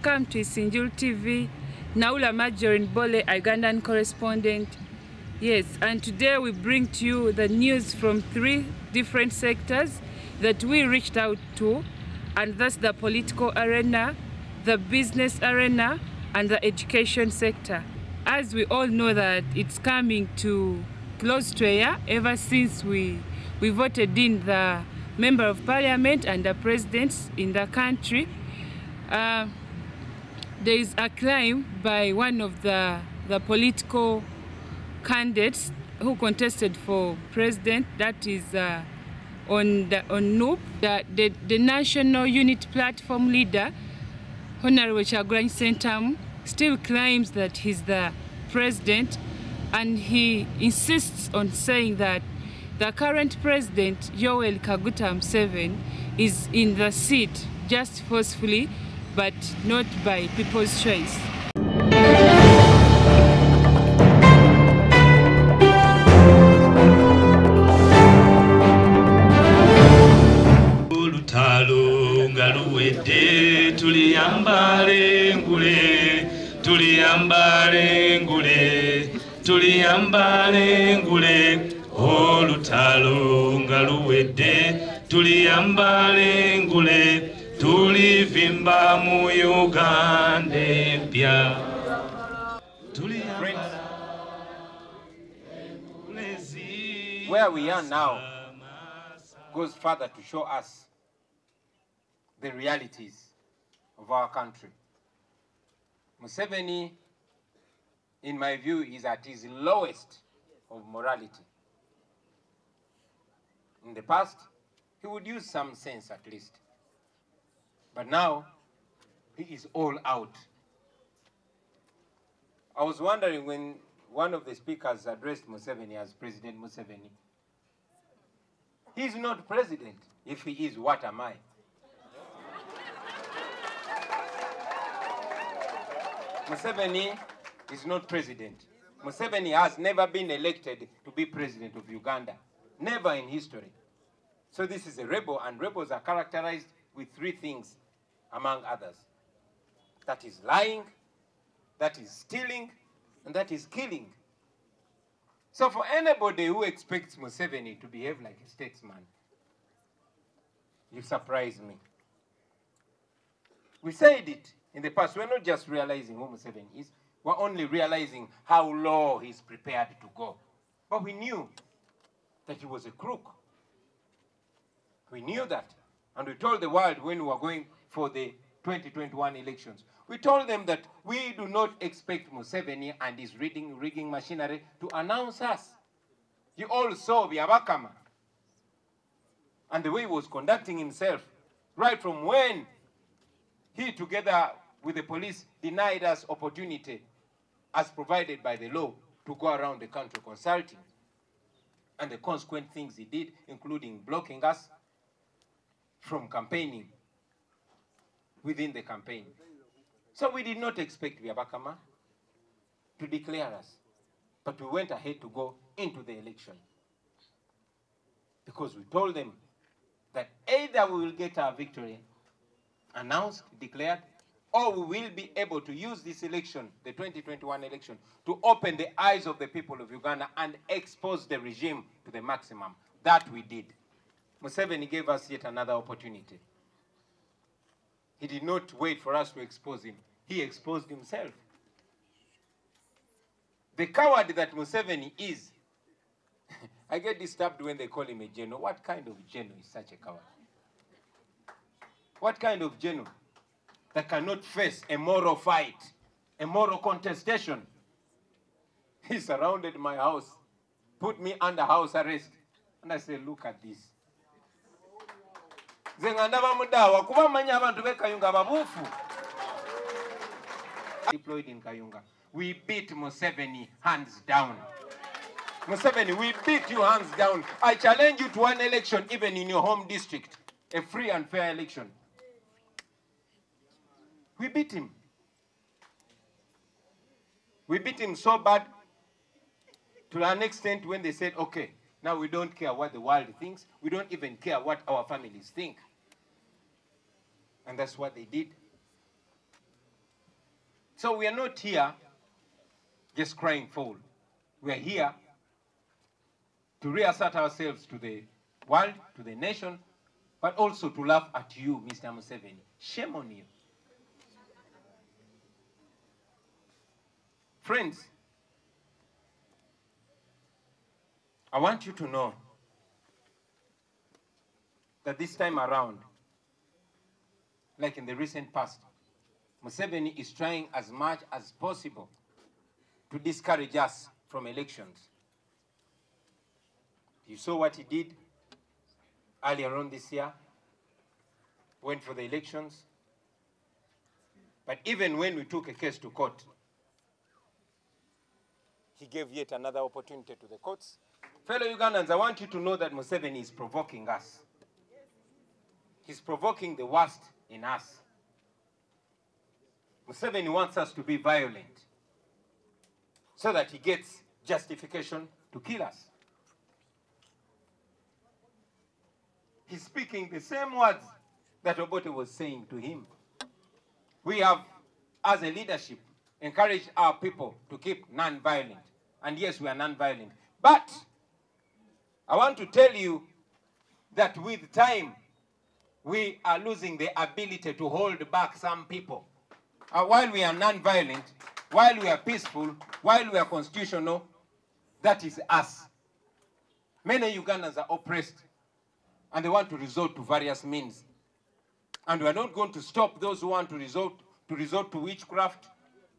Welcome to isinijurutv. Naula Majorin Bole, Ugandan correspondent. Yes, and today we bring to you the news from 3 different sectors that we reached out to, and that's the political arena, the business arena, and the education sector. As we all know that it's coming to close to a year ever since we voted in the member of parliament and the presidents in the country. There is a claim by one of the political candidates who contested for president, that is on NUP, the National Unit Platform leader, Honorable Kyagulanyi Ssentamu, still claims that he's the president, and he insists on saying that the current president, Yoweri Kaguta Museveni, is in the seat just forcefully, but not by people's choice. Olutalo nga luwedde tuliyambale ngule tulivimba mu Uganda empya. Where we are now goes further to show us the realities of our country. Museveni, in my view, is at his lowest of morality. In the past, he would use some sense at least. But now, he is all out. I was wondering when one of the speakers addressed Museveni as President Museveni. He's not president. If he is, what am I? Museveni is not president. Museveni has never been elected to be president of Uganda. Never in history. So this is a rebel, and rebels are characterized with 3 things, among others. That is lying, that is stealing, and that is killing. So for anybody who expects Museveni to behave like a statesman, you surprise me. We said it in the past. We're not just realizing who Museveni is, we're only realizing how low he's prepared to go. But we knew that he was a crook. We knew that. And we told the world when we were going for the 2021 elections, we told them that we do not expect Museveni and his rigging machinery to announce us. You all saw Byabakama and the way he was conducting himself, right from when he, together with the police, denied us opportunity as provided by the law to go around the country consulting, and the consequent things he did, including blocking us from campaigning within the campaign. So we did not expect Byabakama to declare us, but we went ahead to go into the election because we told them that either we will get our victory announced, declared, or we will be able to use this election, the 2021 election, to open the eyes of the people of Uganda and expose the regime to the maximum. That we did. Museveni gave us yet another opportunity. He did not wait for us to expose him. He exposed himself. The coward that Museveni is, I get disturbed when they call him a general. What kind of general is such a coward? What kind of general that cannot face a moral fight, a moral contestation? He surrounded my house, put me under house arrest, and I said, look at this. Deployed in Kayunga. We beat Museveni hands down. Museveni, we beat you hands down. I challenge you to one election, even in your home district, a free and fair election. We beat him. We beat him so bad to an extent when they said, okay, now we don't care what the world thinks. We don't even care what our families think. And that's what they did. So we are not here just crying foul. We are here to reassert ourselves to the world, to the nation, but also to laugh at you, Mr. Museveni. Shame on you. Friends, I want you to know that this time around, like in the recent past, Museveni is trying as much as possible to discourage us from elections. You saw what he did earlier on this year, went for the elections. But even when we took a case to court, he gave yet another opportunity to the courts. Fellow Ugandans, I want you to know that Museveni is provoking us. He's provoking the worst in us. Museveni wants us to be violent so that he gets justification to kill us. He's speaking the same words that Obote was saying to him. We have, as a leadership, encouraged our people to keep non-violent. And yes, we are non-violent. But I want to tell you that with time, we are losing the ability to hold back some people. While we are non-violent, while we are peaceful, while we are constitutional, that is us. Many Ugandans are oppressed, and they want to resort to various means. And we are not going to stop those who want to resort to witchcraft,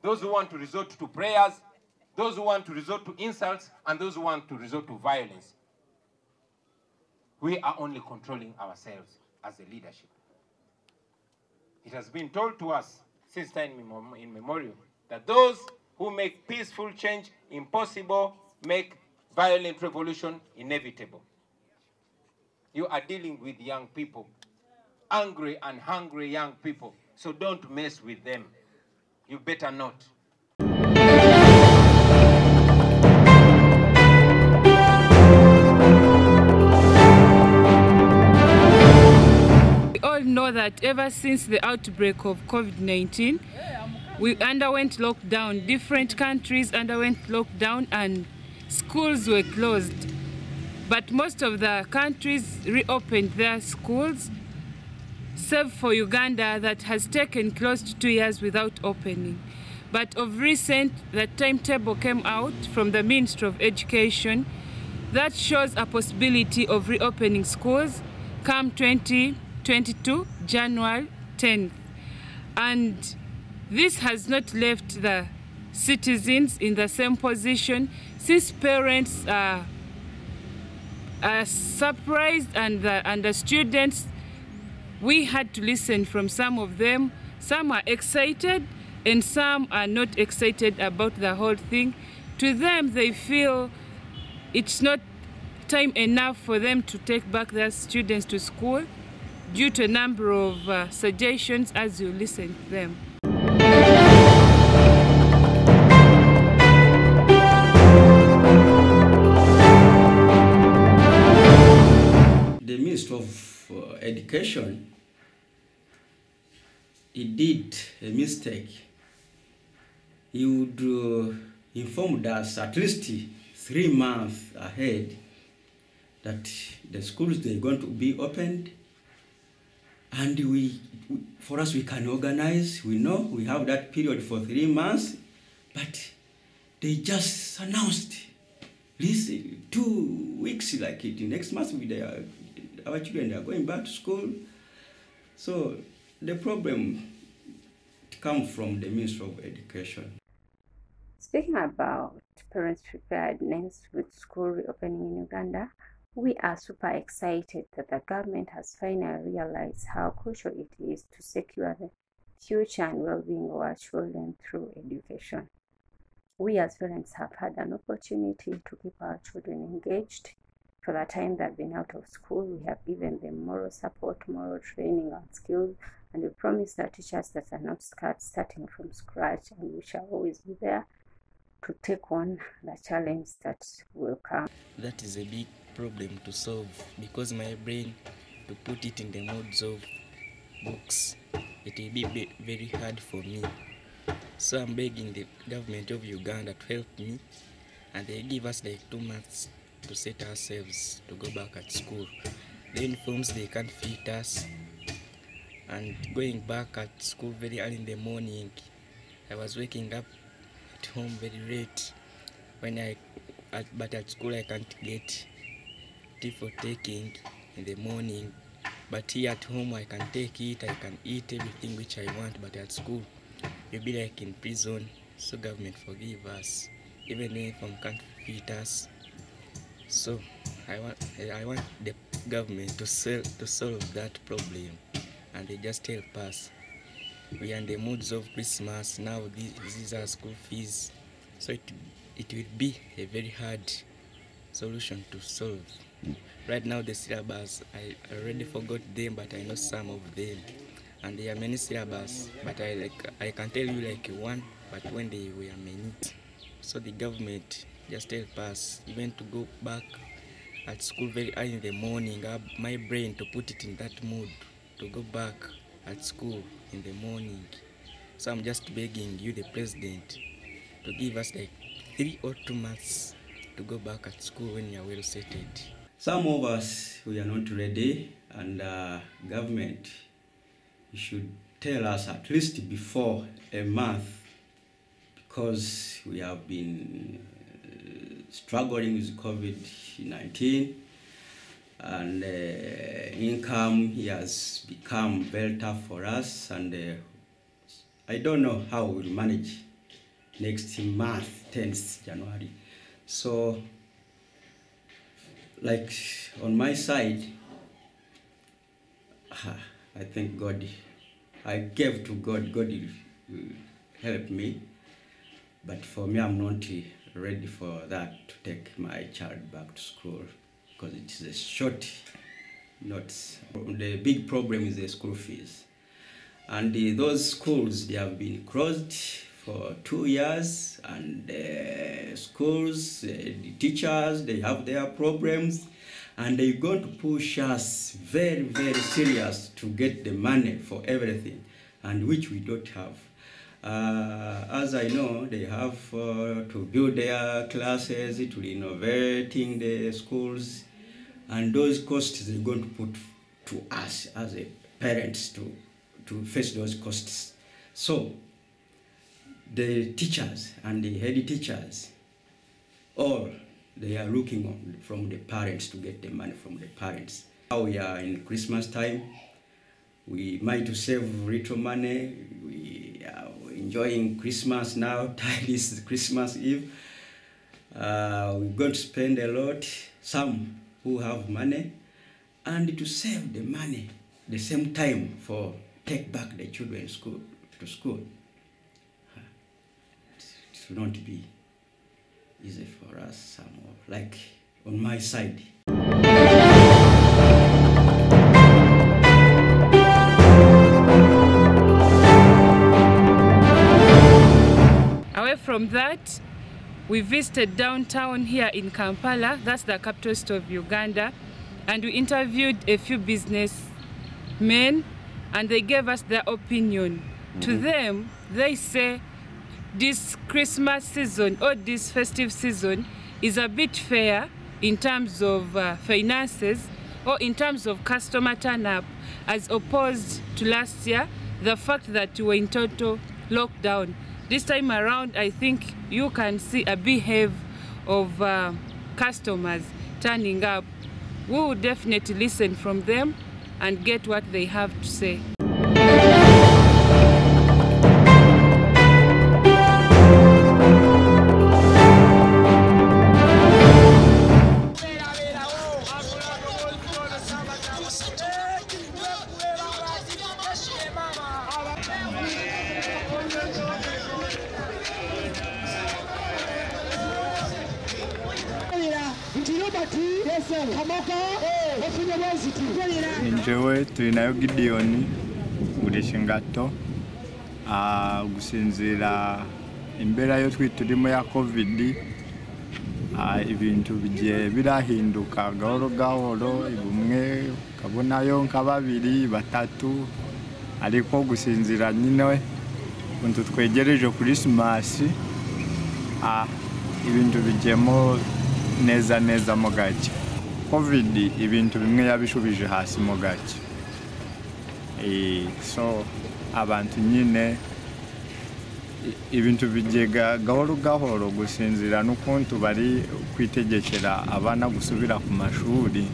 those who want to resort to prayers, those who want to resort to insults, and those who want to resort to violence. We are only controlling ourselves as a leadership. It has been told to us since time immemorial that those who make peaceful change impossible make violent revolution inevitable. You are dealing with young people, angry and hungry young people, so don't mess with them. You better not. We all know that ever since the outbreak of COVID-19, we underwent lockdown. Different countries underwent lockdown and schools were closed. But most of the countries reopened their schools, save for Uganda that has taken close to 2 years without opening. But of recent, the timetable came out from the Ministry of Education that shows a possibility of reopening schools come 2022, January 10th. And this has not left the citizens in the same position, since parents are surprised and the students, we had to listen from some of them. Some are excited and some are not excited about the whole thing. To them, they feel it's not time enough for them to take back their students to school due to a number of suggestions as you listen to them. The Minister of Education, he did a mistake. He would inform us at least 3 months ahead that the schools they're going to be opened, and for us we can organize. We know we have that period for 3 months, but they just announced this 2 weeks, like it next month our children are going back to school. So the problem comes from the Ministry of Education. Speaking about parents' preparedness with school reopening in Uganda, we are super excited that the government has finally realized how crucial it is to secure the future and well-being of our children through education. We as parents have had an opportunity to keep our children engaged. For the time they've been out of school, we have given them moral support, moral training and skills, and we promise our teachers that are not starting from scratch, and we shall always be there to take on the challenge that will come. That is a big problem to solve, because my brain, to put it in the modes of books, it will be very hard for me. So I'm begging the government of Uganda to help me, and they give us like 2 months to set ourselves to go back at school. The uniforms, they can't fit us, and going back at school very early in the morning, I was waking up at home very late. But at school I can't get tea for taking in the morning. But here at home I can take it, I can eat everything which I want. But at school you'll be like in prison. So government forgive us, even the uniform can't fit us. So I want the government to solve that problem, and they just help us. We are in the moods of Christmas now. These are school fees, so it will be a very hard solution to solve. Right now the syllabus, I already forgot them, but I know some of them, and there are many syllabus, but I can tell you like one, but when they were many. So the government just help us, even to go back at school very early in the morning. I have my brain to put it in that mood to go back at school in the morning. So I'm just begging you, the president, to give us like 3 or 2 months to go back at school when you are well settled. Some of us, we are not ready, and government should tell us at least before a month, because we have been struggling with COVID-19, and income has become very tough for us, and I don't know how we'll manage next month, 10th January. So, like on my side, I thank God. I gave to God. God will help me. But for me, I'm not ready for that, to take my child back to school, because it is a short notice. The big problem is the school fees. And those schools, they have been closed for 2 years, and schools, the teachers, they have their problems, and they're going to push us very, very serious to get the money for everything, and which we don't have. As I know, they have to build their classes, to renovating the schools, and those costs they're going to put to us as a parents to face those costs. So the teachers and the head teachers, all they are looking on from the parents to get the money from the parents. Now we are in Christmas time. We might save little money. We are enjoying Christmas now. Time is Christmas Eve. We're going to spend a lot, some who have money, and to save the money the same time for take back the children to school. It will not be easy for us somehow, like on my side. Away from that, we visited downtown here in Kampala, that's the capital city of Uganda, and we interviewed a few businessmen, and they gave us their opinion. To them, they say this Christmas season or this festive season is a bit fair in terms of finances or in terms of customer turn up, as opposed to last year, the fact that we were in total lockdown. This time around, I think you can see a behave of customers turning up. We will definitely listen from them and get what they have to say. Njewe tulinayo Gideon gulisha ngato gusinzira imbera yo twitulimo ya COVID ibintu bigiye birahinduka gahoro gahoro, ibumwe kabonayo nka 2 3 ariko gusinzira nyine kuntu twegereje Christmas ibintu bijemo neza mu gake. Covid ibintu bimwe yabishubije hasi mu gake. So abantu nyine ibintu bijega gahoro gusinzira n'ukuntu bari kwitegekera abana gusubira ku mashuri.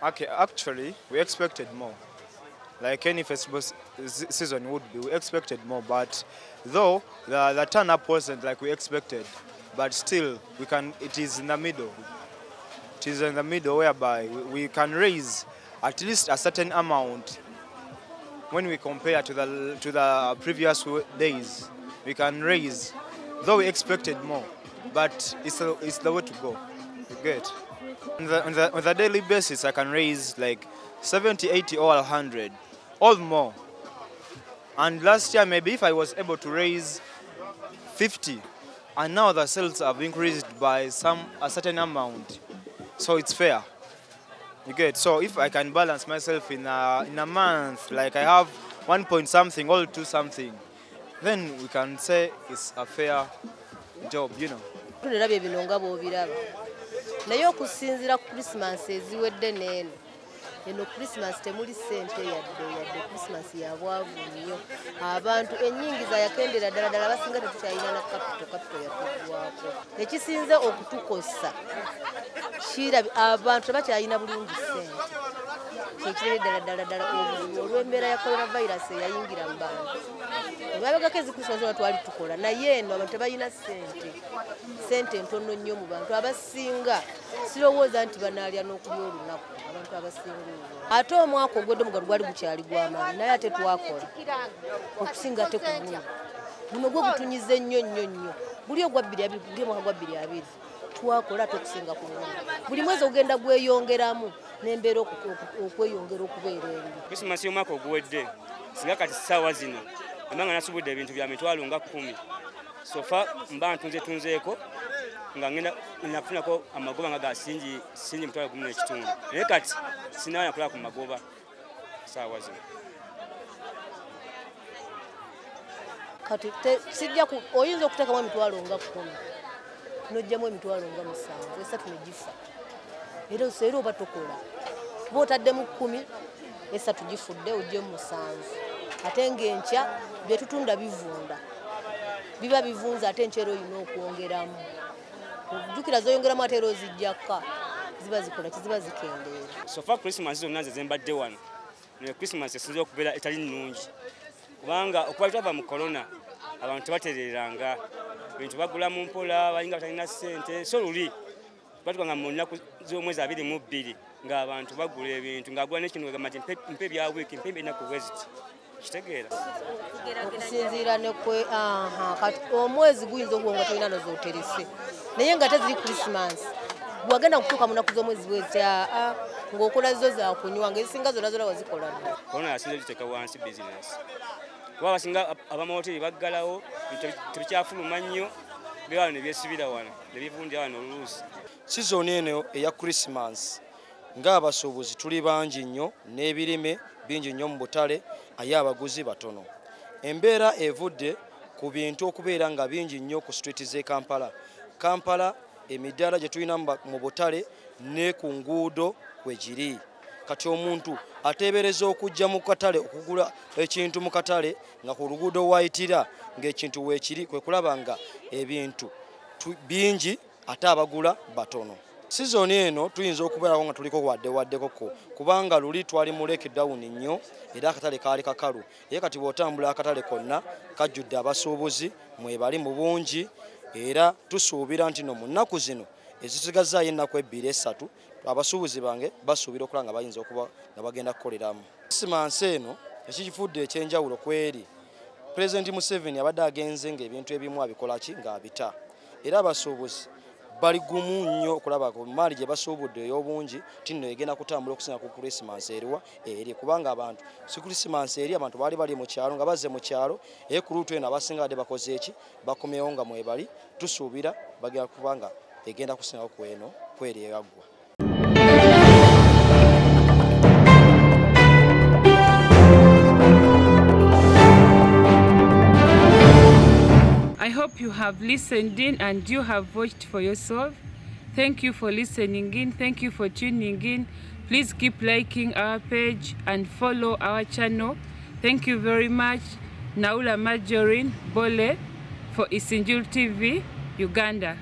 Okay, actually, we expected more. Like any festival season would be, we expected more. But though the turn-up wasn't like we expected, but still, it is in the middle. It is in the middle whereby we can raise at least a certain amount when we compare to the previous days. We can raise, though we expected more, but it's the way to go. You get? On the daily basis, I can raise like 70, 80 or 100, or more. And last year, maybe if I was able to raise 50, and now the sales have increased by a certain amount, so it's fair. You get? So if I can balance myself in a month, like I have 1 point something or 2 something, then we can say it's a fair job, you know. Nayo kusinzira Christmas eziwedde neno. Eno Christmas temuli sente yadde Christmas yabwavu nnyo. Abantu ennyingiza yakendera ddala basinga tetukyalina na capital yakuddwako. Ekisinze okutukosa abantu tebakyalina bulungi sente. Kyekirere ddala olw'embeera ya coronavirus eyayingira mu bantu. Babagako Christmas twali tukola naye eno abantu tebalina sente ntono nnyo mu bantu abasinga sirowooza nti banaalya n'okulya olunaku abantu abasinga. Ate omwaka ogwedde omugalu gwali gukyali gw'amaanyi naye ate twakola okusinga te ku guno gwe gutunyize nnyo. Buli ogwa 2020 buli omwaka gwa 2020 twakola ate okusinga ku guno. Buli mwezi ogenda gweyongeramu n'embeera okweyongera okubeera embi. Christmas y'omwaka oguwedde singa kati ssaawa zino mbanga nasubudde ebintu bya mitwalo nga 10. Sofa mba ntunzeeko nga ngenda nafunako amagoba nga gasingi mitwalo 10 naye kati sinawa nakola ku magoba ssaawa zino. Kati sijja oyinza okuteekamu emitwalo nga 10 n'ojjamu emitwalo nga 7 esatu negifa. Era oba tokola kuba otaddemu 10 esatu gifudde ojjemu 7. Ate ng'enkya bye tutunda bivunda biba bivunza ate enkyero olina okwongeramu. Ojjukira z'oyongeramu ate era ozijjaka ziba zikola kiziba zikendeera. Sofa Christmas zonna nze zembadde wano naye Christmas esinza okubeera etali nnungi kubanga okuba twava mu corona abantu batereranga ebintu bagula mu mpola balinga batalina ssente so luli batuganga mu nnaku z'omwezi 22 ng'abantu bagula ebintu ng'agula n'ekintu gamba nti mpe bya wiiki mpe ennaku bweziti kitegeera okusinziira ne kwe kati omwezi guyinza okuwonga tolina nozoterese naye nga teziri Christmas bwagenda kutuuka mu nnaku z'omwezi bwezi ng'okola zo za kunywa ng'ezisinga zonna wazikola dda. Korona yasinze ziteeka wansi bizinesi kuba abasinga abamahoteri baggalawo tebikyafuluma nnyo bewano ne byesibira wano ne bivundira wano oluusi. Sizoni eno eya Christmas ng'abasuubuzi tuli bangi nnyo n'ebirime bingi nnyo mu butale aye abaguzi batono. Embeera evudde ku bintu okubeera nga bingi nnyo ku street z'e Kampala emidaala gye tulina mu butale ne ku nguudo kwegiri. Kati omuntu ateebereza okujja mu katale okugula ekintu mu katale nga ku luguudo wayitira ng'ekintu weekiri kwe kulaba nga ebintu bingi ate abagula batono. Sizoni eno tuyinza okubeerawo nga tuliko waddeko kubanga luli twali mu lockdown nnyo era akatale kaali kakalu. Ye kati bw'otambula akatale konna kajjudde abasuubuzi mwebali mu bungi era tusuubira nti no mu nnaku zino ezisigazzaayo ennaku 2-3 abasuubuzi bange basuubira okulaba nga bayinza okuba nga bagenda kukoleramu. Christmas eno ekifudde ekyenjawulo kweri President Museveni abadde agenze ng'ebintu ebimu abikolaki ng'abita era abasuubuzi bali gumu nnyo okulaba ku maali gye basuubudde ey'obungi tinno egenda kutambula okusinga ku Christmas eriwa eri kubanga abantu si Christmas eri abantu bali mu kyalo nga bazze mu kyalo ku luutu eno abasinga badde bakoze eki bakomyewo nga mwebali tusuubira bagenda kubanga egenda kusingawo ku eno kweri eyaggwa. hope you have listened in and you have watched for yourself. Thank you for listening in. Thank you for tuning in. Please keep liking our page and follow our channel. Thank you very much. Naula Marjorie Bole for Isinijurutv, Uganda.